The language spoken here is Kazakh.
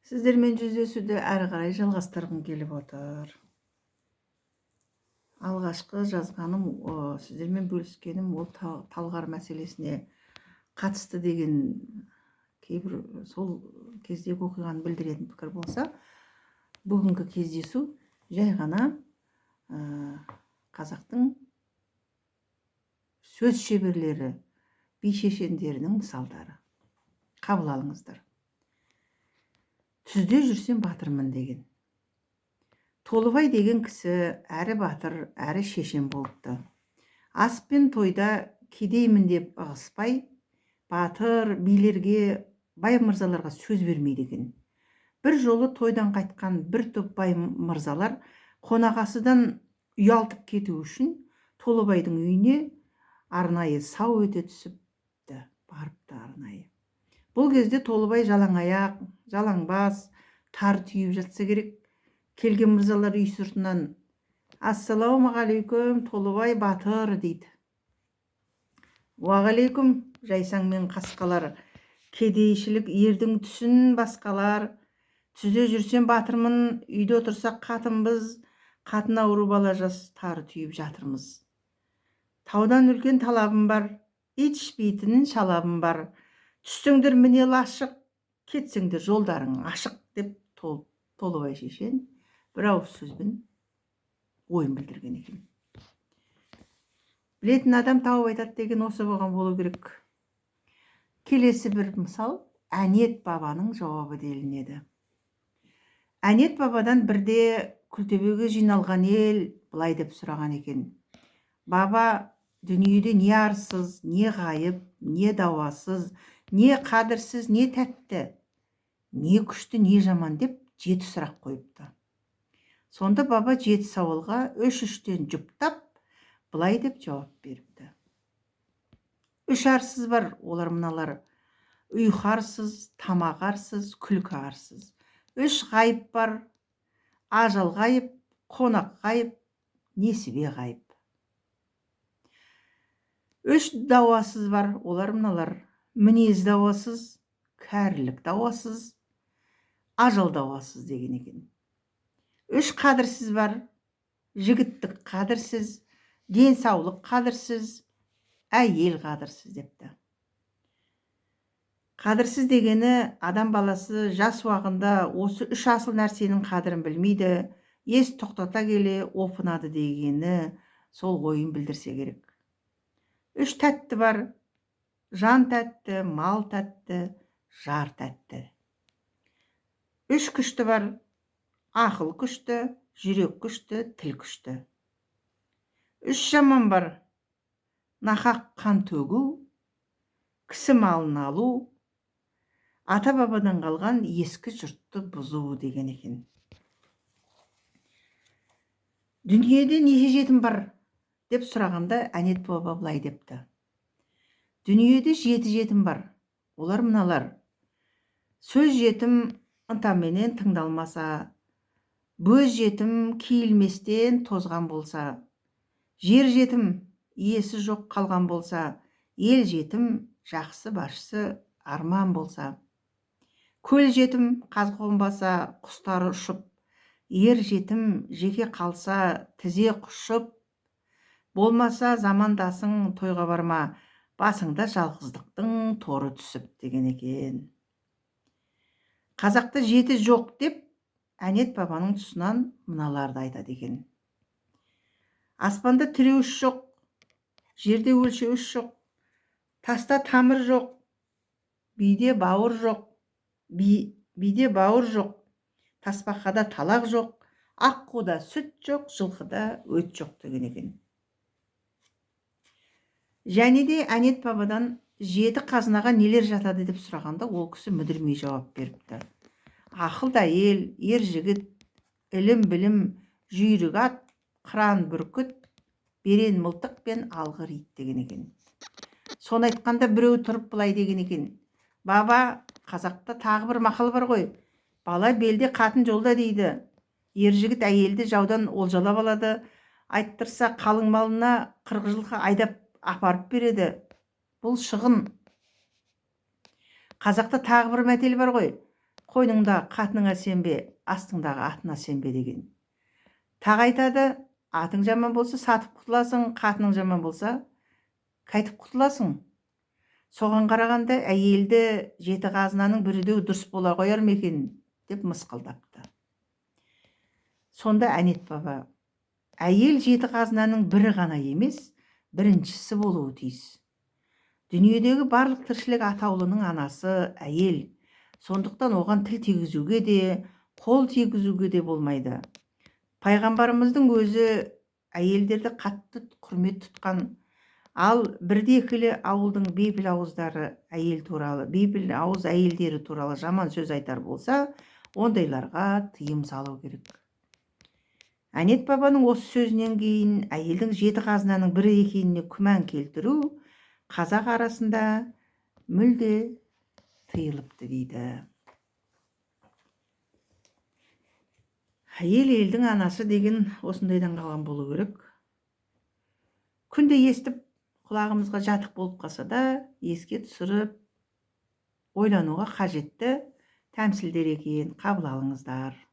Сіздермен жүздесуді әрі қарай жалғастырғым келіп отыр. Алғашқы жазғаным, сіздермен бөліскенім ол талғар мәселесіне қатысты деген кейбір сол кездегі оқиғаны білдіретін пікір болса, бүгінгі кездесу жай ғана қазақтың сөз шеберлері, би шешендерінің мысалдары. Қабыл алыңыздар. Түзде жүрсем батырмын деген. Толыбай деген кісі әрі батыр, әрі шешен болыпты. Ас пен тойда кедеймін деп ығыспай, батыр билерге, бай мырзаларға сөз бермейді екен. Бір жолы тойдан қайтқан бір топ бай мырзалар қонақасыдан ұялтып кету үшін Толыбайдың үйіне арнайы сау өте түсіпті, барыпты арнайы. Бұл кезде Толыбай жалаң аяқ, жалаң бас, тар түйіп жатса керек. Келген мырзалар үй сыртынан «Ассалаумағалейкум, Толыбай батыр» дейді. «Уағалейкум, жайсаң мен қасқалар, кедейшілік ердің түсін басқалар. Түзде жүрсем батырмын, үйде отырсақ қатынбыз, қатын ауру бала жас тар түйіп жатырмыз. Таудан үлкен талабым бар, ит ішпейтін шалабым бар. Түссеңдер міне лашық, кетсеңдер жолдарың ашық» деп Толыбай шешен бір ауыз сөзбен ойын білдірген екен. Білетін адам тауып айтады деген осы болған болу керек. Келесі бір мысал Әнет бабаның жауабы делінеді. Әнет бабадан бірде күлтөбеге жиналған ел былай деп сұраған екен: «Баба, дүниеде не арсыз, не ғайып, не дауасыз, не қадірсіз, не тәтті, не күшті, не жаман» деп 7 сұрақ қойыпты. Сонда баба 7 сауалға 3-3-тен жұптап былай деп жауап беріпті. 3 арсыз бар, олар мыналар: ұйқы арсыз, тамақ арсыз, күлкі арсыз. 3 ғайып бар: ажал ғайып, қонақ ғайып, несібе ғайып. 3 дауасыз бар, олар мыналар: мінез дауасыз, кәрілік дауасыз, ажал дауасыз деген екен. 3 қадірсіз бар: жігіттік қадірсіз, денсаулық қадірсіз, әйел қадірсіз депті. Қадірсіз дегені адам баласы жас уағында осы 3 асыл нәрсенің қадірін білмейді, ес тоқтата келе опынады дегені сол ойын білдірсе керек. 3 тәтті бар: жан тәтті, мал тәтті, жар тәтті. 3 күшті бар: ақыл күшті, жүрек күшті, тіл күшті. 3 жаман бар: нақақ қан төгу, кісі малын алу, ата бабадан қалған ескі жұртты бұзу деген екен. Дүниеде неше жетім бар деп сұрағанда Әнет баба былай депті: дүниеде 7 жетім бар, олар мыналар: сөз жетім ынтаменен тыңдалмаса, бөз жетім киілместен тозған болса, жер жетім иесі жоқ қалған болса, ел жетім жақсы басшы арман болса, көл жетім қаз қонбаса, құстары ұшып, ер жетім жеке қалса, тізе құшып, болмаса замандасың тойға барма, басыңда жалғыздықтың торы түсіп деген екен. Қазақта 7 жоқ деп Әнет бабаның тұсынан мыналарды айтады екен: аспанда тіреуіш жоқ, жерде өлшеуіш жоқ, таста тамыр жоқ, биде бауыр жоқ, тасбақада талақ жоқ, аққуда сүт жоқ, жылқыда өт жоқ деген екен. Және де Әнет бабадан 7 қазынаға нелер жатады деп сұрағанда ол кісі мүдірмей жауап беріпті: ақылды әйел, ер жігіт, ілім білім, жүйрік ат, қыран бүркіт, берен мылтық пен алғыр ит деген екен. Соны айтқанда біреу тұрып былай деген екен: баба, қазақта тағы бір мақал бар ғой: бала белде, қатын жолда дейді. Ер жігіт әйелді жаудан олжалап алады, айттырса қалың малына 40 жылқы айдап апарып береді. Бұл шығын. Қазақта тағы бір мәтел бар ғой: қойныңдағы қатыныңа сенбе, астыңдағы атына сенбе деген. Тағы айтады, атың жаман болса сатып құтыласың, қатының жаман болса қайтып құтыласың. Соған қарағанда әйелді жеті қазынаның бірі деу дұрыс бола қояр ма екен деп мысқылдапты. Сонда Әнет баба, әйел жеті қазынаның бірі ғана емес, біріншісі болуы тиіс. Дүниедегі барлық тіршілік атаулының анасы әйел. Сондықтан оған тіл тигізуге де, қол тигізуге де болмайды. Пайғамбарымыздың өзі әйелдерді қатты құрмет тұтқан, ал бірде-екілі ауылдың бейпіл ауыздары әйел туралы, бейпіл ауыз әйелдері туралы жаман сөз айтар болса, ондайларға тыйым салу керек. Әнет бабаның осы сөзінен кейін әйелдің жеті қазынаның бірі екеніне күмән келтіру қазақ арасында мүлде тыйылыпты дейді. Әйел елдің анасы деген осындайдан қалған болу керек. Күнде естіп, құлағымызға жатық болып қалса да, еске түсіріп, ойлануға қажетті тәмсілдер екен, қабыл алыңыздар.